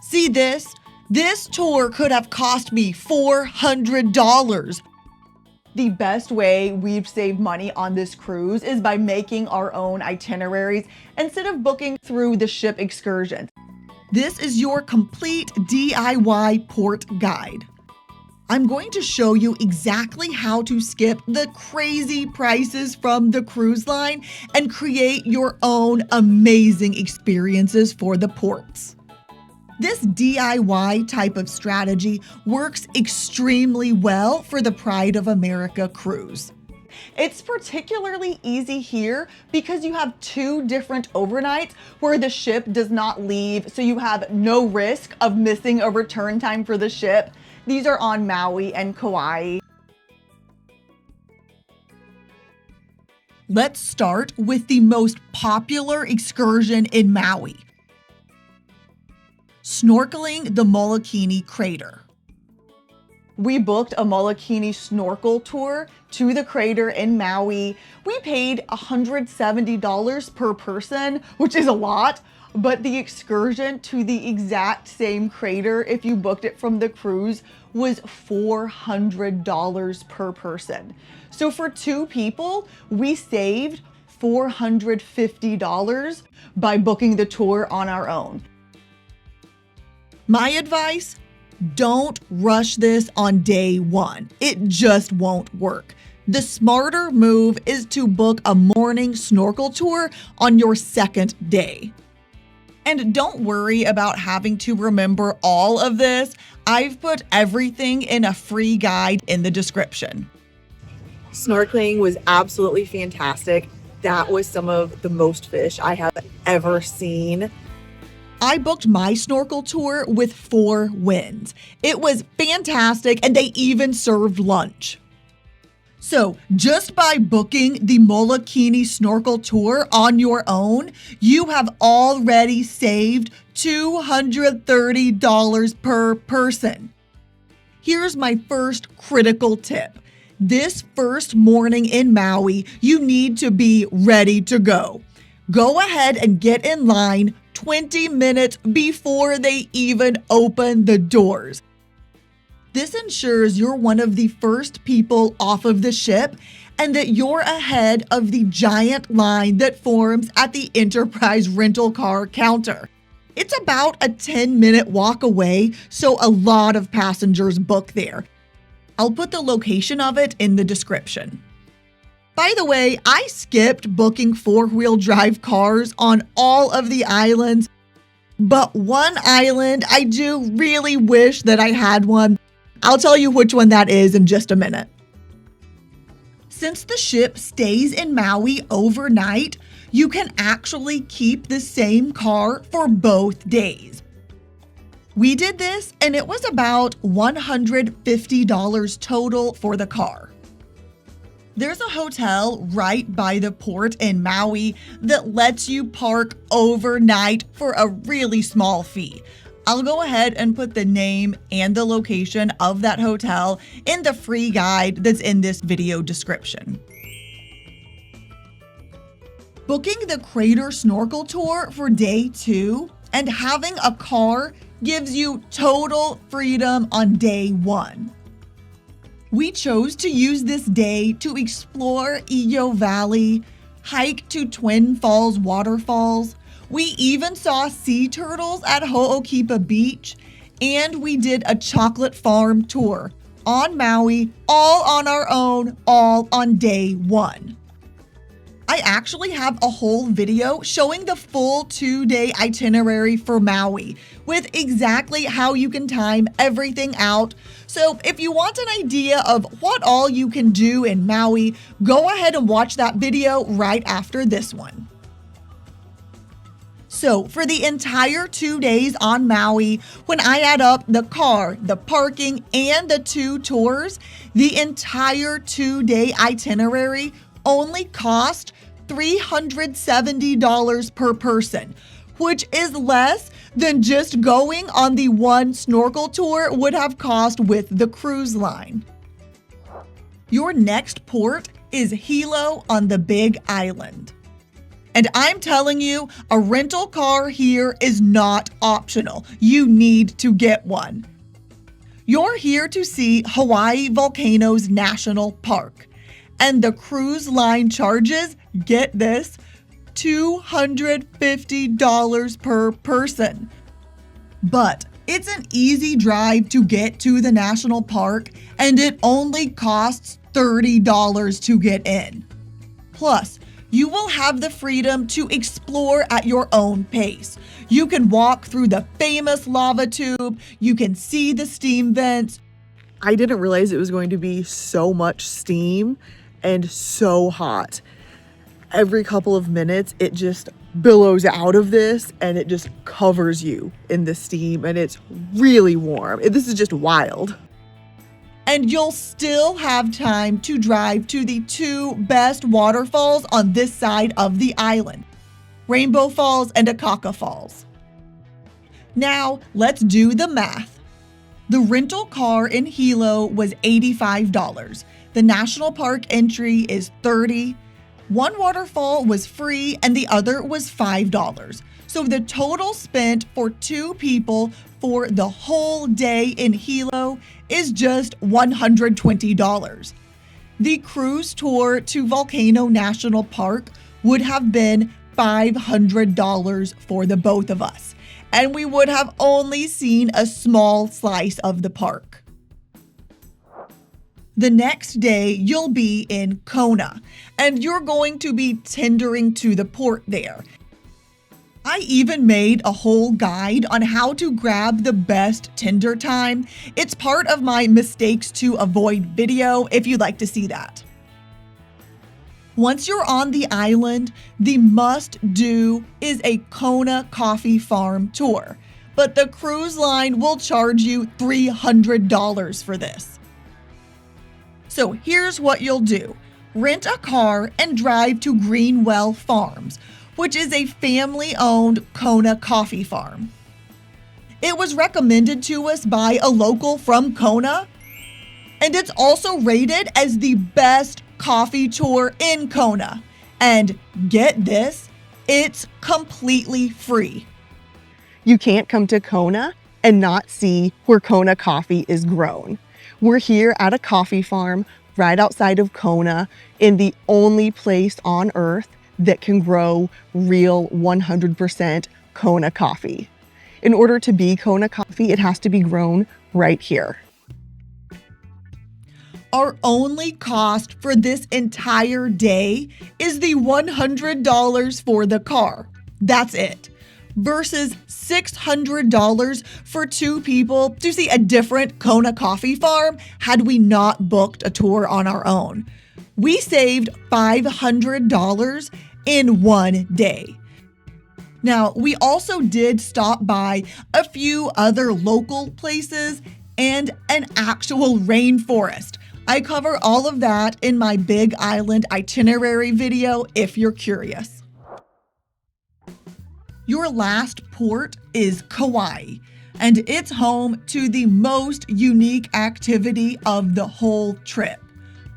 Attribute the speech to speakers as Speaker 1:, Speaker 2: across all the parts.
Speaker 1: See this? This tour could have cost me $400. The best way we've saved money on this cruise is by making our own itineraries instead of booking through the ship excursions. This is your complete DIY port guide. I'm going to show you exactly how to skip the crazy prices from the cruise line and create your own amazing experiences for the ports. This DIY type of strategy works extremely well for the Pride of America cruise. It's particularly easy here because you have 2 different overnights where the ship does not leave, so you have no risk of missing a return time for the ship. These are on Maui and Kauai. Let's start with the most popular excursion in Maui: snorkeling the Molokini crater. We booked a Molokini snorkel tour to the crater in Maui. We paid $170 per person, which is a lot, but the excursion to the exact same crater, if you booked it from the cruise, was $400 per person. So for 2 people, we saved $450 by booking the tour on our own. My advice: don't rush this on day 1. It just won't work. The smarter move is to book a morning snorkel tour on your 2nd day. And don't worry about having to remember all of this. I've put everything in a free guide in the description.
Speaker 2: Snorkeling was absolutely fantastic. That was some of the most fish I have ever seen.
Speaker 1: I booked my snorkel tour with 4 winds. It was fantastic, and they even served lunch. So just by booking the Molokini snorkel tour on your own, you have already saved $230 per person. Here's my first critical tip. This first morning in Maui, you need to be ready to go. Go ahead and get in line 20 minutes before they even open the doors. This ensures you're one of the first people off of the ship and that you're ahead of the giant line that forms at the Enterprise rental car counter. It's about a 10-minute walk away, so a lot of passengers book there. I'll put the location of it in the description. By the way, I skipped booking 4-wheel drive cars on all of the islands, but one island I do really wish that I had one. I'll tell you which one that is in just a minute. Since the ship stays in Maui overnight, you can actually keep the same car for both days. We did this and it was about $150 total for the car. There's a hotel right by the port in Maui that lets you park overnight for a really small fee. I'll go ahead and put the name and the location of that hotel in the free guide that's in this video description. Booking the crater snorkel tour for day 2 and having a car gives you total freedom on day 1. We chose to use this day to explore Hilo Valley, hike to Twin Falls waterfalls. We even saw sea turtles at Ho'okipa Beach, and we did a chocolate farm tour on Maui, all on our own, all on day 1. I actually have a whole video showing the full 2-day itinerary for Maui with exactly how you can time everything out. So if you want an idea of what all you can do in Maui, go ahead and watch that video right after this one. So for the entire 2 days on Maui, when I add up the car, the parking, and the 2 tours, the entire 2-day itinerary only cost $370 per person, which is less than just going on the 1 snorkel tour would have cost with the cruise line. Your next port is Hilo on the Big Island. And I'm telling you, a rental car here is not optional. You need to get one. You're here to see Hawaii Volcanoes National Park. And the cruise line charges, get this, $250 per person. But it's an easy drive to get to the national park, and it only costs $30 to get in. Plus, you will have the freedom to explore at your own pace. You can walk through the famous lava tube, you can see the steam vents.
Speaker 2: I didn't realize it was going to be so much steam and so hot. Every couple of minutes, it just billows out of this and it just covers you in the steam, and it's really warm. This is just wild.
Speaker 1: And you'll still have time to drive to the two best waterfalls on this side of the island, Rainbow Falls and Akaka Falls. Now, let's do the math. The rental car in Hilo was $85. The national park entry is $30. One waterfall was free and the other was $5. So the total spent for two people for the whole day in Hilo is just $120. The cruise tour to Volcano National Park would have been $500 for the both of us, and we would have only seen a small slice of the park. The next day, you'll be in Kona, and you're going to be tendering to the port there. I even made a whole guide on how to grab the best tender time. It's part of my mistakes to avoid video if you'd like to see that. Once you're on the island, the must-do is a Kona coffee farm tour, but the cruise line will charge you $300 for this. So here's what you'll do. Rent a car and drive to Greenwell Farms, which is a family-owned Kona coffee farm. It was recommended to us by a local from Kona, and it's also rated as the best coffee tour in Kona. And get this, it's completely free.
Speaker 2: You can't come to Kona and not see where Kona coffee is grown. We're here at a coffee farm right outside of Kona, in the only place on earth that can grow real 100% Kona coffee. In order to be Kona coffee, it has to be grown right here.
Speaker 1: Our only cost for this entire day is the $100 for the car. That's it. Versus $600 for two people to see a different Kona coffee farm had we not booked a tour on our own. We saved $500 in one day. Now, we also did stop by a few other local places and an actual rainforest. I cover all of that in my Big Island itinerary video if you're curious. Your last port is Kauai, and it's home to the most unique activity of the whole trip,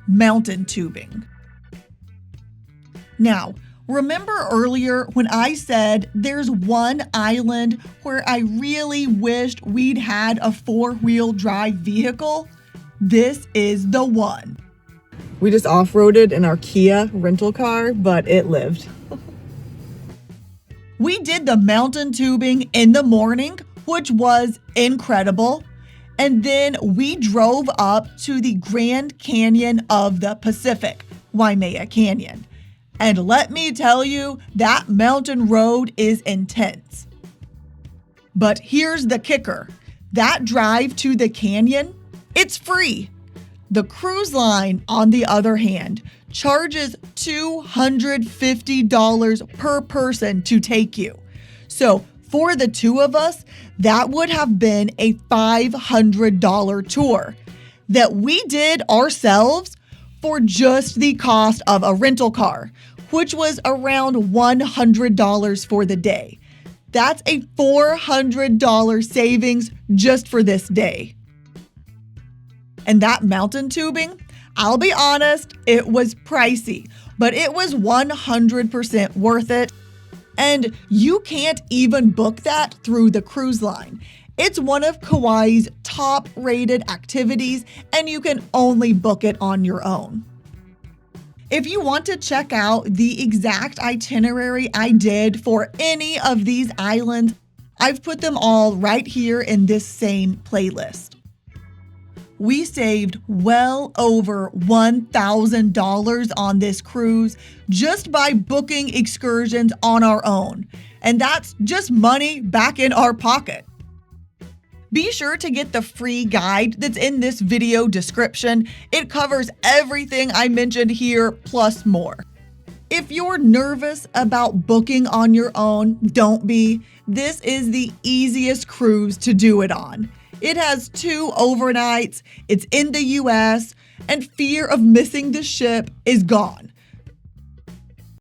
Speaker 1: mountain tubing. Now, remember earlier when I said there's one island where I really wished we'd had a four-wheel drive vehicle? This is the one.
Speaker 2: We just off-roaded in our Kia rental car, but it lived.
Speaker 1: We did the mountain tubing in the morning, which was incredible. And then we drove up to the Grand Canyon of the Pacific, Waimea Canyon. And let me tell you, that mountain road is intense. But here's the kicker. That drive to the canyon, it's free. The cruise line, on the other hand, charges $250 per person to take you. So for the two of us, that would have been a $500 tour that we did ourselves for just the cost of a rental car, which was around $100 for the day. That's a $400 savings just for this day. And that mountain tubing, I'll be honest, it was pricey. but it was 100% worth it. And you can't even book that through the cruise line. It's one of Kauai's top-rated activities, and you can only book it on your own. If you want to check out the exact itinerary I did for any of these islands, I've put them all right here in this same playlist. We saved well over $1,000 on this cruise just by booking excursions on our own, and that's just money back in our pocket. Be sure to get the free guide that's in this video description. It covers everything I mentioned here plus more. If you're nervous about booking on your own, don't be. This is the easiest cruise to do it on. It has 2 overnights, it's in the US, and fear of missing the ship is gone.